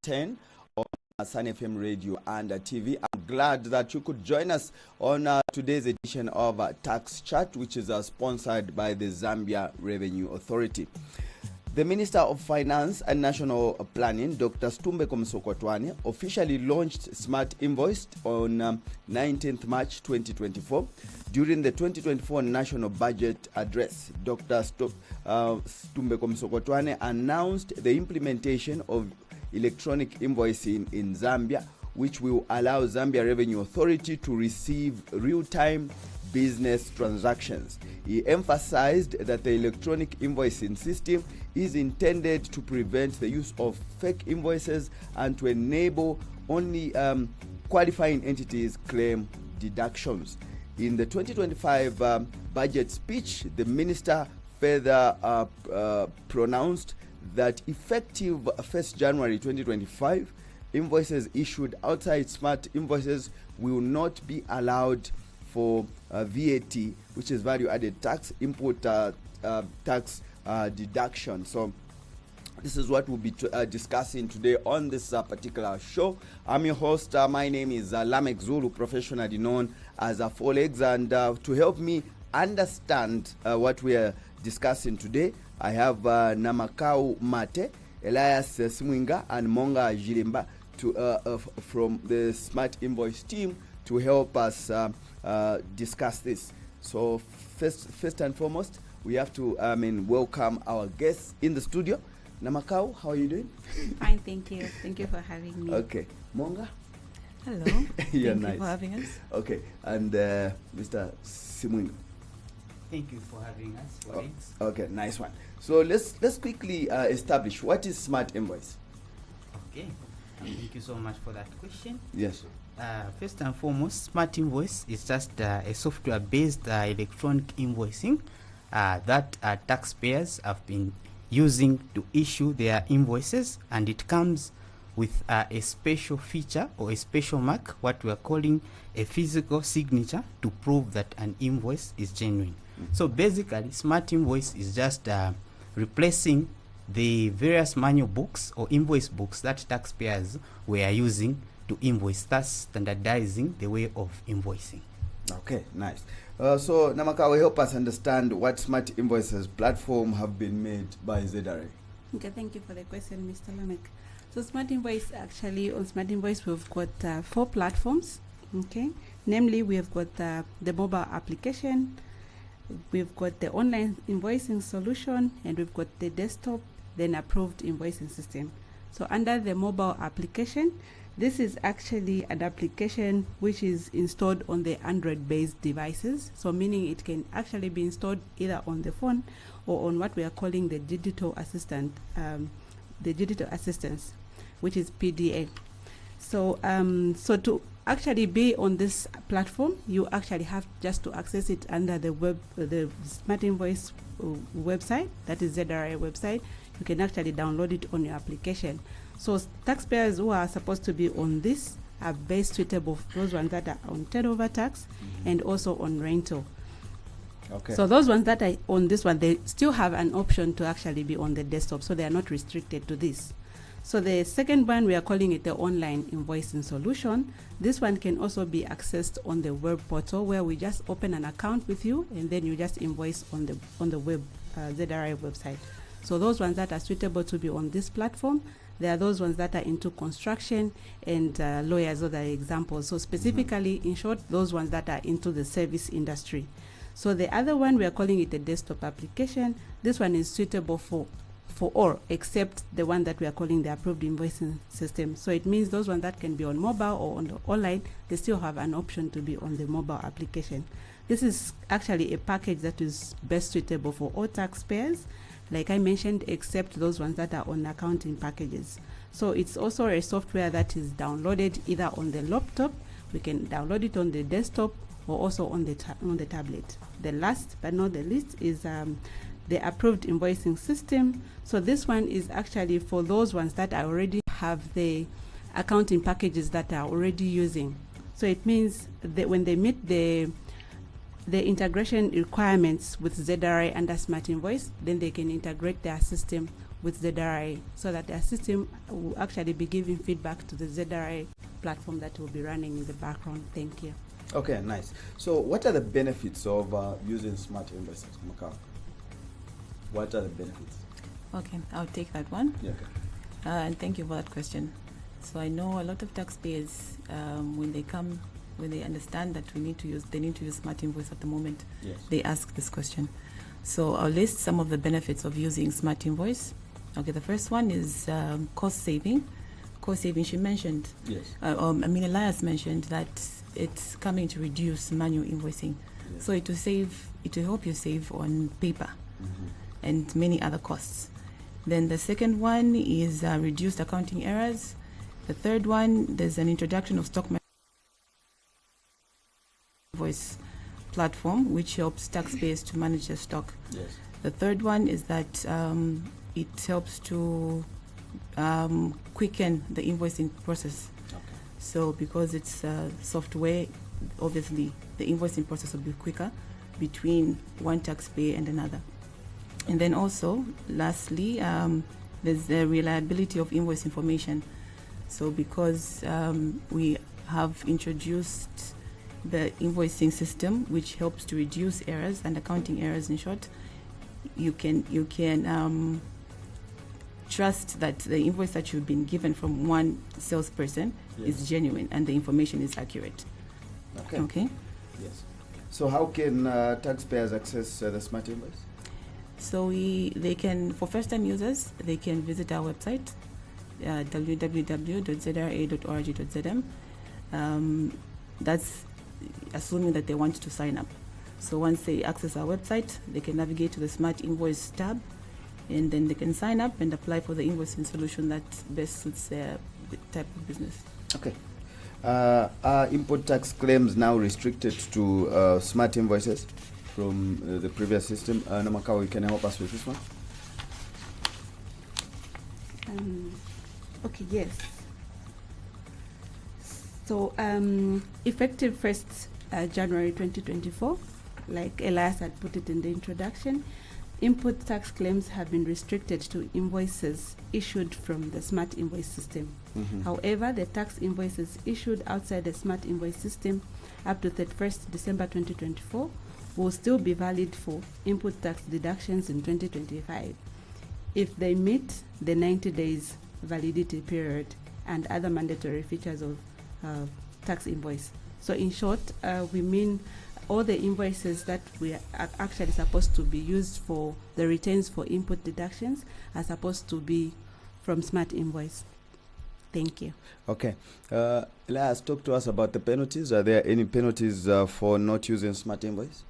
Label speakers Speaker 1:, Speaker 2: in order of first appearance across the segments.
Speaker 1: 10 on Sun FM radio and TV. I'm glad that you could join us on today's edition of Tax Chat, which is sponsored by the Zambia Revenue Authority. The Minister of Finance and National Planning, Dr. Stumbeko Msokotwane, officially launched Smart Invoice on 19th March 2024. During the 2024 National Budget Address, Dr. Stumbeko Msokotwane announced the implementation of electronic invoicing in Zambia, which will allow Zambia Revenue Authority to receive real-time business transactions. He emphasized that the electronic invoicing system is intended to prevent the use of fake invoices and to enable only qualifying entities claim deductions. In the 2025 budget speech, the minister further pronounced that effective 1st January 2025, invoices issued outside smart invoices will not be allowed for VAT, which is value added tax, import tax deduction. So this is what we'll be discussing today on this particular show. I'm your host. My name is Lamek Zulu, professionally known as Four Legs, and to help me understand what we are discussing today, I have Namakau Mate, Elias Simwinga, and Monga Jilimba from the Smart Invoice team to help us discuss this. So first and foremost, we have to welcome our guests in the studio. Namakau, how are you doing?
Speaker 2: Fine, thank you. Thank you for having me.
Speaker 1: Okay. Monga?
Speaker 3: Hello.
Speaker 1: You're
Speaker 3: Thank
Speaker 1: nice.
Speaker 3: you for having us.
Speaker 1: Okay. And Mr. Simwinga?
Speaker 4: Thank you for having us.
Speaker 1: Okay, nice one. So let's quickly establish what is Smart Invoice.
Speaker 4: Okay, thank you so much for that question.
Speaker 1: Yes.
Speaker 4: First and foremost, Smart Invoice is just a software-based electronic invoicing that taxpayers have been using to issue their invoices, and it comes with a special feature or a special mark, what we are calling a physical signature, to prove that an invoice is genuine. So basically, Smart Invoice is just replacing the various manual books or invoice books that taxpayers were using to invoice, thus standardizing the way of invoicing.
Speaker 1: Okay, nice. So Namaka will help us understand what Smart Invoices platform have been made by ZRA.
Speaker 2: Okay, thank you for the question, Mr. Lamek. So Smart Invoice, actually on Smart Invoice we've got 4 platforms. Okay, namely we have got the mobile application, we've got the online invoicing solution, and we've got the desktop then approved invoicing system. So under the mobile application, this is actually an application which is installed on the Android based devices, so meaning it can actually be installed either on the phone or on what we are calling the digital assistant, assistance, which is PDA. So so to actually be on this platform, you actually have just to access it under the Smart Invoice website, that is ZRA website. You can actually download it on your application. So taxpayers who are supposed to be on this are best suitable for those ones that are on turnover tax and also on rental.
Speaker 1: Okay.
Speaker 2: So those ones that are on this one, they still have an option to actually be on the desktop, so they are not restricted to this. So the second one, we are calling it the online invoicing solution. This one can also be accessed on the web portal, where we just open an account with you and then you just invoice on the web ZRI website. So those ones that are suitable to be on this platform, there are those ones that are into construction and lawyers, other examples. So specifically, in short, those ones that are into the service industry. So the other one, we are calling it a desktop application. This one is suitable for all except the one that we are calling the approved invoicing system. So it means those ones that can be on mobile or on the online, they still have an option to be on the mobile application. This is actually a package that is best suitable for all taxpayers, like I mentioned, except those ones that are on accounting packages. So it's also a software that is downloaded either on the laptop, we can download it on the desktop, or also on the tablet. The last but not the least is the approved invoicing system. So this one is actually for those ones that already have the accounting packages that are already using. So it means that when they meet the integration requirements with ZRA under Smart Invoice, then they can integrate their system with ZRI, so that their system will actually be giving feedback to the ZRI platform that will be running in the background. Thank you.
Speaker 1: Okay, nice. So what are the benefits of using smart invoices, Makao? What are the benefits?
Speaker 3: Okay, I'll take that one.
Speaker 1: Yeah, okay.
Speaker 3: And thank you for that question. So I know a lot of taxpayers, when they understand that they need to use smart invoice at the moment,
Speaker 1: Yes.
Speaker 3: they ask this question. So I'll list some of the benefits of using smart invoice. Okay, the first one is cost saving. Cost saving, she mentioned.
Speaker 1: Yes.
Speaker 3: Elias mentioned that it's coming to reduce manual invoicing.
Speaker 1: Yes.
Speaker 3: So it will help you save on paper and many other costs. Then the second one is reduced accounting errors. The third one, there's an introduction of stock invoice platform, which helps taxpayers to manage their stock.
Speaker 1: Yes.
Speaker 3: The third one is that it helps to quicken the invoicing process.
Speaker 1: Okay.
Speaker 3: So because it's software, obviously the invoicing process will be quicker between one taxpayer and another. And then also, lastly, there's the reliability of invoice information. So because we have introduced the invoicing system, which helps to reduce errors and accounting errors, in short, you can trust that the invoice that you've been given from one salesperson
Speaker 1: Yes.
Speaker 3: is genuine and the information is accurate.
Speaker 1: Okay.
Speaker 3: Okay.
Speaker 1: Yes. So how can taxpayers access the smart invoice?
Speaker 3: So they can, for first-time users, they can visit our website, www.zra.org.zm. That's assuming that they want to sign up. So once they access our website, they can navigate to the Smart Invoice tab, and then they can sign up and apply for the invoicing solution that best suits their type of business.
Speaker 1: Okay. Are import tax claims now restricted to smart invoices from the previous system? Namakao, you can help us with this one?
Speaker 2: Okay, yes. So effective 1st January 2024, like Elias had put it in the introduction, input tax claims have been restricted to invoices issued from the smart invoice system. However, the tax invoices issued outside the smart invoice system up to 31st December 2024 will still be valid for input tax deductions in 2025 if they meet the 90 days validity period and other mandatory features of tax invoice. So in short, we mean all the invoices that we are actually supposed to be used for the returns for input deductions are supposed to be from smart invoice. Thank you.
Speaker 1: Okay. Elias, talk to us about the penalties. Are there any penalties for not using smart invoice?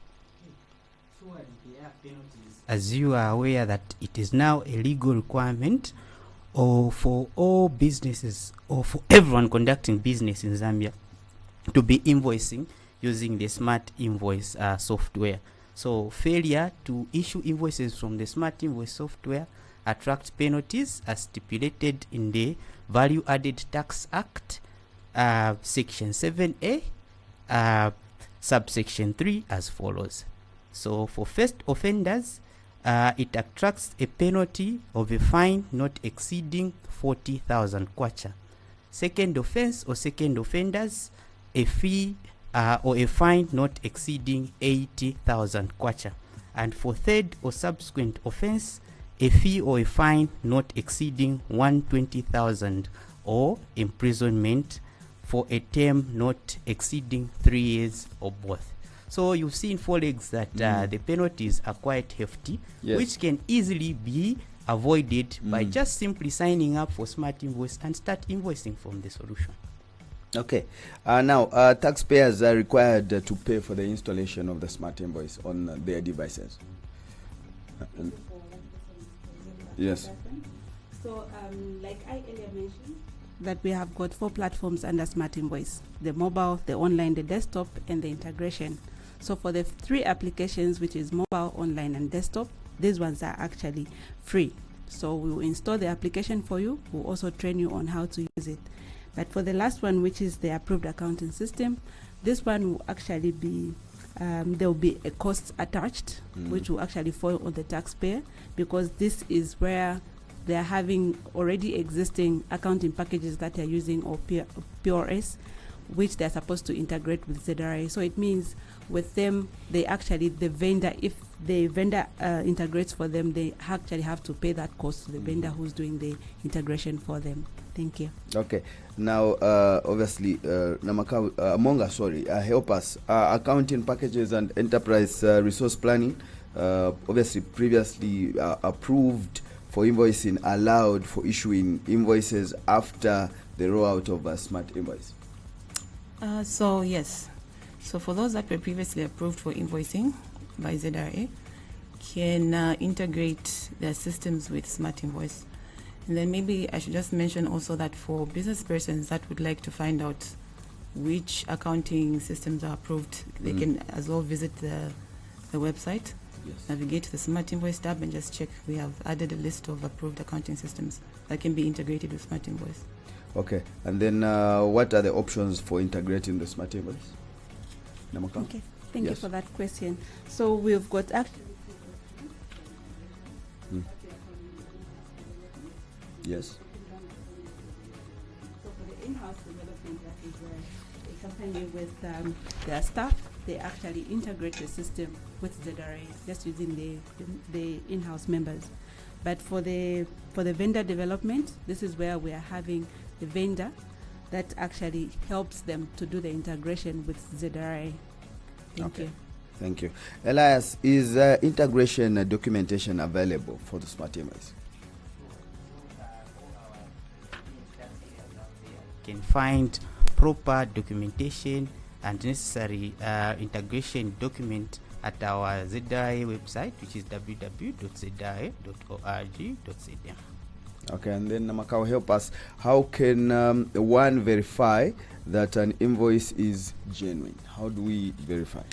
Speaker 4: Surely there are penalties. As you are aware that it is now a legal requirement or for all businesses or for everyone conducting business in Zambia to be invoicing using the smart invoice software. So failure to issue invoices from the smart invoice software attracts penalties as stipulated in the Value Added Tax Act, Section 7A, subsection 3 as follows. So for first offenders, it attracts a penalty of a fine not exceeding 40,000 kwacha. Second offense or second offenders, a fee or a fine not exceeding 80,000 kwacha. And for third or subsequent offense, a fee or a fine not exceeding 120,000 or imprisonment for a term not exceeding 3 years or both. So you've seen, colleagues, that the penalties are quite hefty,
Speaker 1: Yes.
Speaker 4: which can easily be avoided by just simply signing up for Smart Invoice and start invoicing from the solution.
Speaker 1: Okay. Now, taxpayers are required to pay for the installation of the smart invoice on their devices. Yes.
Speaker 2: So, like I earlier mentioned, that we have got 4 platforms under Smart Invoice: the mobile, the online, the desktop, and the integration. So for the 3 applications, which is mobile, online, and desktop, these ones are actually free. So we will install the application for you. We'll also train you on how to use it. But for the last one, which is the approved accounting system, this one will actually be, there will be a cost attached, which will actually fall on the taxpayer, because this is where they are having already existing accounting packages that they are using, or POS, which they're supposed to integrate with ZRA. So it means with them, they actually, the vendor, if the vendor integrates for them, they actually have to pay that cost to the vendor who's doing the integration for them. Thank you.
Speaker 1: Okay. Now, obviously, Namakau, Monga, sorry, help us. Accounting packages and enterprise resource planning, obviously previously approved for invoicing, allowed for issuing invoices after the rollout of a smart invoice.
Speaker 3: So yes, so for those that were previously approved for invoicing by ZRA, can integrate their systems with Smart Invoice. And then maybe I should just mention also that for business persons that would like to find out which accounting systems are approved, they can as well visit the website, navigate to the Smart Invoice tab and just check. We have added a list of approved accounting systems that can be integrated with Smart Invoice.
Speaker 1: Okay, and then what are the options for integrating the Smart Invoice? Namaka?
Speaker 2: Okay, thank you for that question. So we've got
Speaker 1: Yes.
Speaker 2: So for the in-house development, that is a company with their staff, they actually integrate the system with ZRA, just using the in-house members. But for the vendor development, this is where we are having the vendor that actually helps them to do the integration with ZRA. Thank you.
Speaker 1: Thank you. Elias, is integration documentation available for the Smart Invoice?
Speaker 4: Can find proper documentation and necessary integration document at our ZRA website, which is www.zra.org.za.
Speaker 1: Okay, and then Namakao, help us. How can one verify that an invoice is genuine? How do we verify?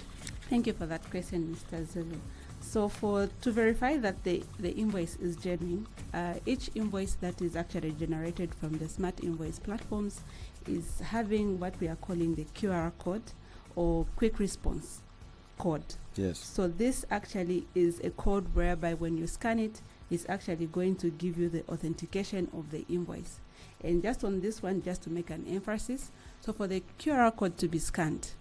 Speaker 2: Thank you for that question, Mr. Zulu. So to verify that the invoice is genuine, each invoice that is actually generated from the Smart Invoice platforms is having what we are calling the QR code or quick response code.
Speaker 1: Yes.
Speaker 2: So this actually is a code whereby when you scan it, it's actually going to give you the authentication of the invoice. And just on this one, just to make an emphasis, so for the QR code to be scanned,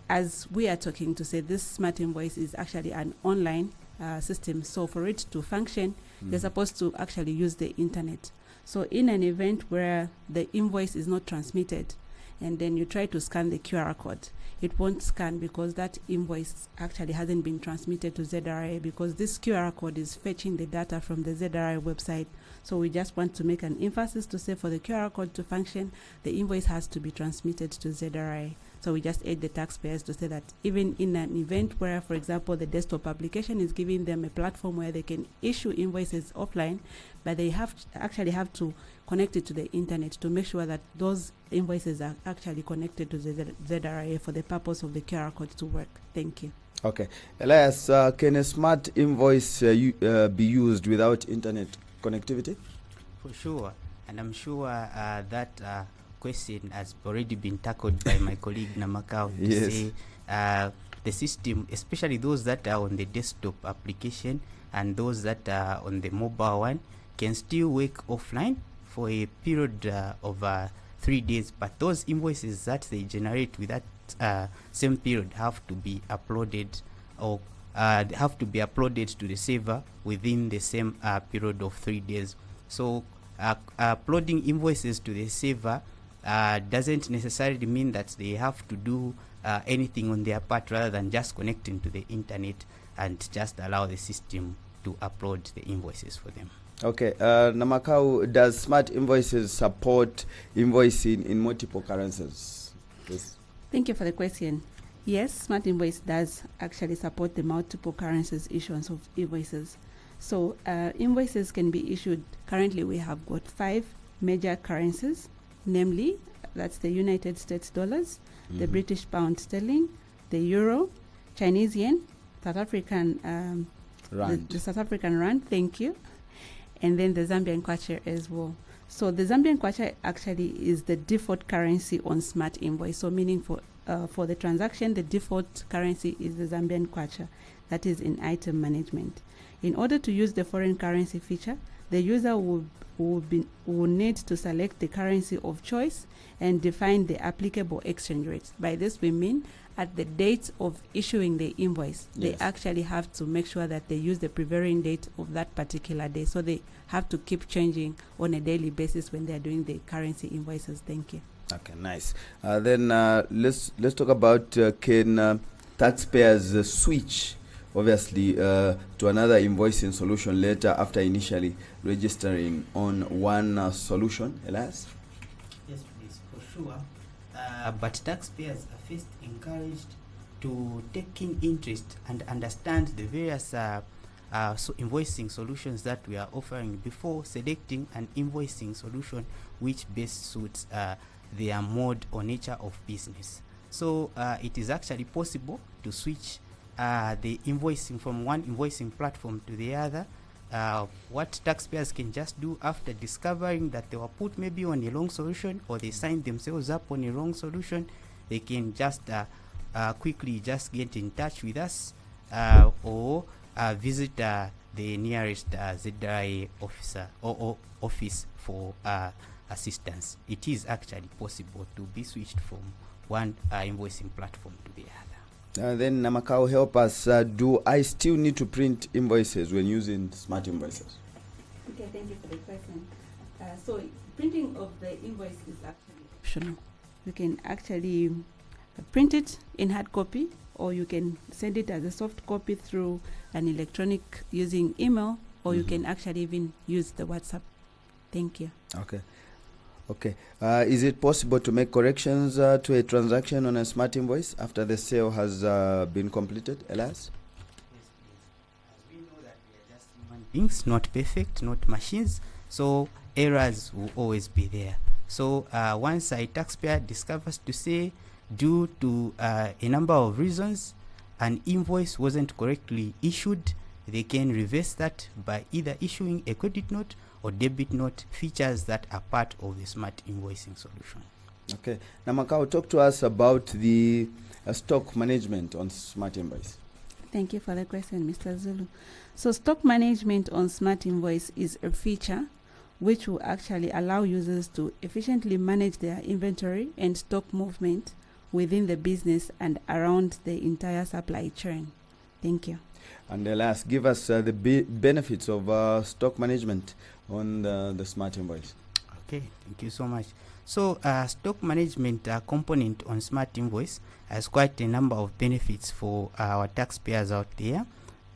Speaker 2: as we are talking to say, this Smart Invoice is actually an online system. So for it to function, you're supposed to actually use the internet. So in an event where the invoice is not transmitted, and then you try to scan the QR code, it won't scan because that invoice actually hasn't been transmitted to ZRA, because this QR code is fetching the data from the ZRA website. So we just want to make an emphasis to say for the QR code to function, the invoice has to be transmitted to ZRA. So we just aid the taxpayers to say that even in an event where, for example, the desktop application is giving them a platform where they can issue invoices offline, but they have to connect it to the internet to make sure that those invoices are actually connected to the ZRA for the purpose of the QR code to work. Thank you.
Speaker 1: Okay. Elias, can a Smart Invoice be used without internet connectivity?
Speaker 4: For sure. And I'm sure that question has already been tackled by my colleague Namakao to say the system, especially those that are on the desktop application and those that are on the mobile one, can still work offline for a period of 3 days, but those invoices that they generate with that same period have to be uploaded or have to be uploaded to the server within the same period of 3 days. So uploading invoices to the server doesn't necessarily mean that they have to do anything on their part, rather than just connecting to the internet and just allow the system to upload the invoices for them.
Speaker 1: Okay, Namakau, does Smart Invoices support invoicing in multiple currencies? Yes.
Speaker 2: Thank you for the question. Yes, Smart Invoice does actually support the multiple currencies issuance of invoices. So invoices can be issued. Currently, we have got 5 major currencies, namely, that's the United States dollars, the British pound sterling, the euro, Chinese yen, South African
Speaker 1: rand.
Speaker 2: The South African rand, thank you, and then the Zambian kwacha as well. So the Zambian kwacha actually is the default currency on Smart Invoice. So meaning for the transaction, the default currency is the Zambian kwacha, that is in item management. In order to use the foreign currency feature, the user will need to select the currency of choice and define the applicable exchange rates. By this we mean at the date of issuing the invoice, they actually have to make sure that they use the prevailing date of that particular day. So they have to keep changing on a daily basis when they are doing the currency invoices. Thank you.
Speaker 1: Okay, nice. Then let's talk about can taxpayers switch, obviously, to another invoicing solution later after initially registering on one solution, Elias?
Speaker 4: Yes, please, for sure. But taxpayers are first encouraged to take keen interest and understand the various invoicing solutions that we are offering before selecting an invoicing solution which best suits their mode or nature of business. So it is actually possible to switch the invoicing from one invoicing platform to the other. What taxpayers can just do after discovering that they were put maybe on a wrong solution or they signed themselves up on a wrong solution, they can just quickly just get in touch with us or visit the nearest ZRA officer or office for assistance. It is actually possible to be switched from one invoicing platform to the other.
Speaker 1: Then Namakao, help us. Do I still need to print invoices when using smart invoices?
Speaker 2: Okay, thank you for the question. So printing of the invoice is actually optional. You can actually print it in hard copy, or you can send it as a soft copy through an electronic using email, or you can actually even use the WhatsApp. Thank you.
Speaker 1: Okay. Is it possible to make corrections to a transaction on a smart invoice after the sale has been completed, Elias?
Speaker 4: Yes, please. As we know that we are just human beings, not perfect, not machines, so errors will always be there. So once a taxpayer discovers to say, due to a number of reasons, an invoice wasn't correctly issued, they can reverse that by either issuing a credit note or debit note, features that are part of the smart invoicing solution.
Speaker 1: Okay. Now, Makao, talk to us about the stock management on smart invoice.
Speaker 2: Thank you for the question, Mr. Zulu. So stock management on smart invoice is a feature which will actually allow users to efficiently manage their inventory and stock movement within the business and around the entire supply chain. Thank you.
Speaker 1: And Elias, give us the benefits of stock management on the smart invoice.
Speaker 4: Okay, thank you so much. So stock management component on smart invoice has quite a number of benefits for our taxpayers out there.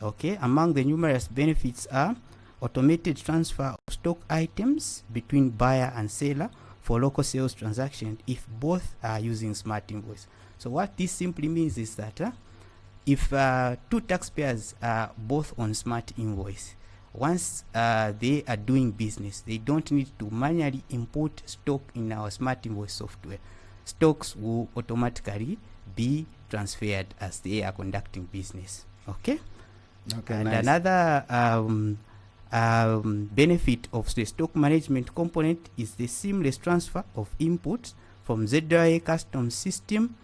Speaker 4: Okay, among the numerous benefits are automated transfer of stock items between buyer and seller for local sales transaction if both are using smart invoice. So what this simply means is that if two taxpayers are both on smart invoice, once they are doing business, they don't need to manually import stock in our smart invoice software. Stocks will automatically be transferred as they are conducting business. Okay. And
Speaker 1: nice.
Speaker 4: Another benefit of the stock management component is the seamless transfer of inputs from ZRA custom system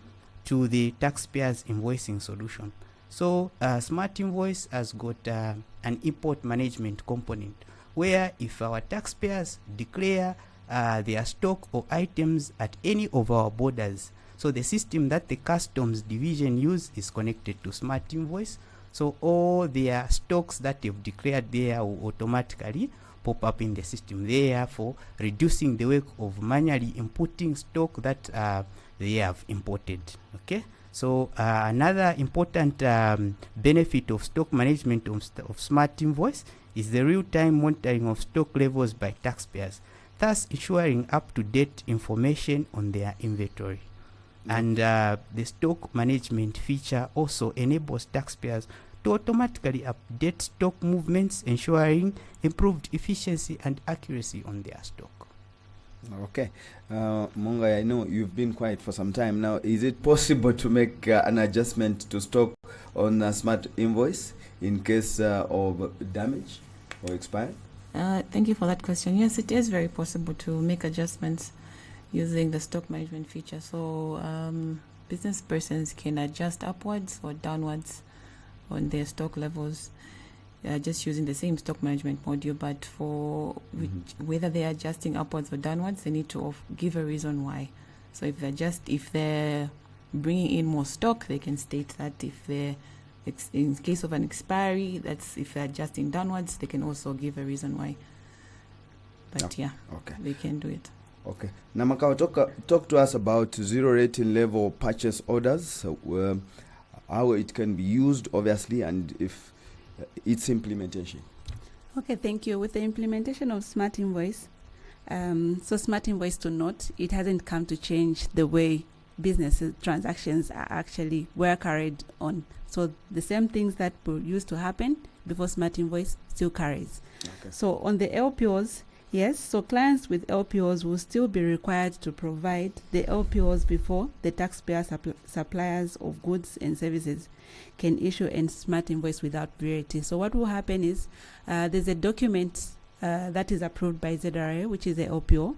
Speaker 4: to the taxpayer's invoicing solution. So smart invoice has got an import management component where if our taxpayers declare their stock or items at any of our borders, so the system that the customs division use is connected to smart invoice. So all their stocks that they've declared there will automatically pop up in the system, therefore reducing the work of manually inputting stock that they have imported. Okay. So another important benefit of stock management of smart invoice is the real-time monitoring of stock levels by taxpayers, thus ensuring up-to-date information on their inventory. And the stock management feature also enables taxpayers to automatically update stock movements, ensuring improved efficiency and accuracy on their stock.
Speaker 1: Okay. Munga, I know you've been quiet for some time now. Is it possible to make an adjustment to stock on a smart invoice in case of damage or expire?
Speaker 3: Thank you for that question. Yes, it is very possible to make adjustments using the stock management feature. So business persons can adjust upwards or downwards on their stock levels. just using the same stock management module, but for whether they're adjusting upwards or downwards, they need to give a reason why. So if they're bringing in more stock, they can state that. If they're in case of an expiry, that's if they're adjusting downwards, they can also give a reason why. But they can do it.
Speaker 1: Okay. Now, Makao, talk to us about zero rating level purchase orders, so, how it can be used, obviously, and if its implementation.
Speaker 2: Okay, thank you. With the implementation of Smart Invoice, so Smart Invoice, to note, it hasn't come to change the way business transactions were carried on. So the same things that used to happen before Smart Invoice still carries.
Speaker 1: Okay.
Speaker 2: So on the LPOs, yes, so clients with LPOs will still be required to provide the LPOs before the taxpayer suppliers of goods and services can issue a Smart Invoice without VAT. So what will happen is there's a document that is approved by ZRA, which is the LPO.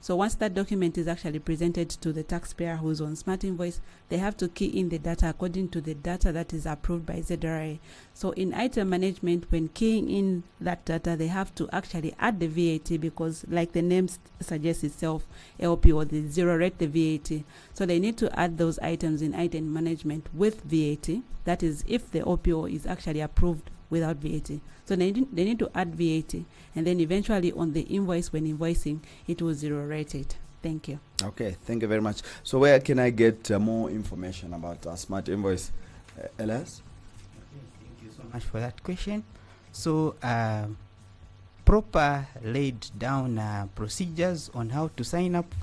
Speaker 2: So once that document is actually presented to the taxpayer who's on Smart Invoice, they have to key in the data according to the data that is approved by ZRA. So in item management, when keying in that data, they have to actually add the VAT, because like the name suggests itself, LPO, the zero rate the VAT. So they need to add those items in item management with VAT. That is if the LPO is actually approved without VAT. So they need to add VAT, and then eventually on the invoice, when invoicing, it will zero rate it. Thank you.
Speaker 1: Okay, thank you very much. So where can I get more information about Smart Invoice? Elias?
Speaker 4: Thank you so much for that question. So proper laid down procedures on how to sign up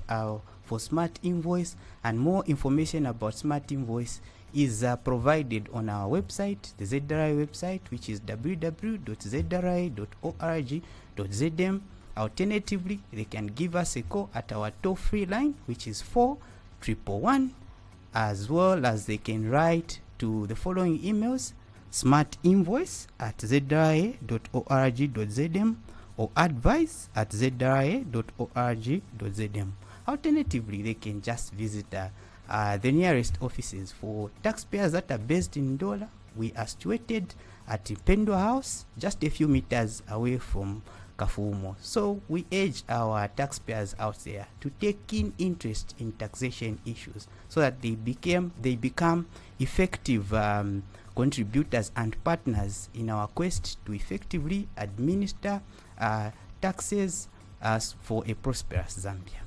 Speaker 4: for Smart Invoice, and more information about Smart Invoice is provided on our website, the ZRI website, which is www.zri.org.zm. Alternatively, they can give us a call at our toll-free line, which is 4111, as well as they can write to the following emails: smartinvoice@zri.org.zm or advice@zri.org.zm. Alternatively, they can just visit the nearest offices. For taxpayers that are based in Ndola, we are situated at Pendwa House, just a few meters away from Kafumo. So we urge our taxpayers out there to take keen interest in taxation issues, so that they become effective contributors and partners in our quest to effectively administer taxes for a prosperous Zambia.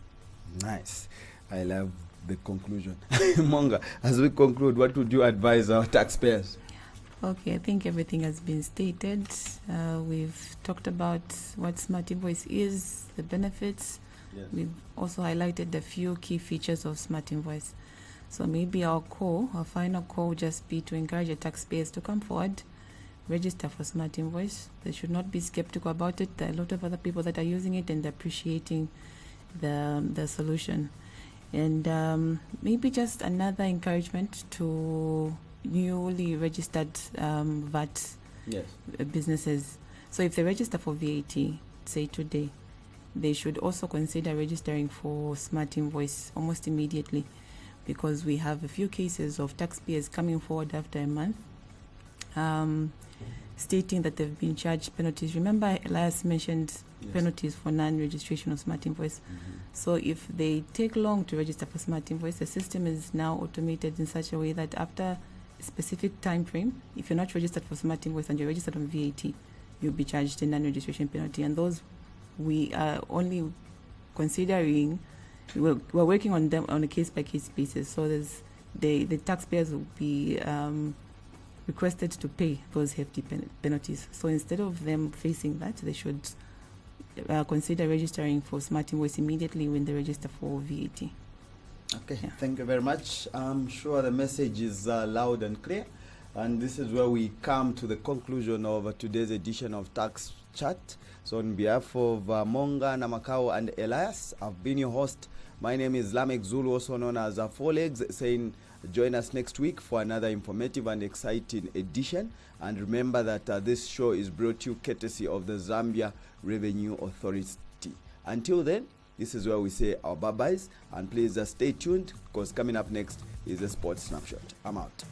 Speaker 1: Nice. I love the conclusion. Monga, as we conclude, what would you advise our taxpayers?
Speaker 3: Okay, I think everything has been stated. We've talked about what Smart Invoice is, the benefits.
Speaker 1: Yes.
Speaker 3: We've also highlighted the few key features of Smart Invoice. So maybe our final call would just be to encourage the taxpayers to come forward, register for Smart Invoice. They should not be skeptical about it. There are a lot of other people that are using it and appreciating the solution. And maybe just another encouragement to newly registered VAT businesses. So if they register for VAT, say today, they should also consider registering for Smart Invoice almost immediately, because we have a few cases of taxpayers coming forward after a month stating that they've been charged penalties. Remember, Elias mentioned penalties for non-registration of Smart Invoice. So if they take long to register for Smart Invoice, the system is now automated in such a way that after a specific time frame, if you're not registered for Smart Invoice and you're registered on VAT, you'll be charged a non-registration penalty. And those we are only considering, we're working on them on a case-by-case basis. So the taxpayers will be requested to pay those hefty penalties. So instead of them facing that, they should consider registering for Smart Invoice immediately when they register for VAT.
Speaker 1: Okay, thank you very much. I'm sure the message is loud and clear. And this is where we come to the conclusion of today's edition of Tax Chat. So on behalf of Monga, Namakao, and Elias, I've been your host. My name is Lamek Zulu, also known as Four Legs, saying join us next week for another informative and exciting edition. And remember that this show is brought to you courtesy of the Zambia Revenue Authority. Until then, this is where we say our bye-byes. And please stay tuned, because coming up next is a sports snapshot. I'm out.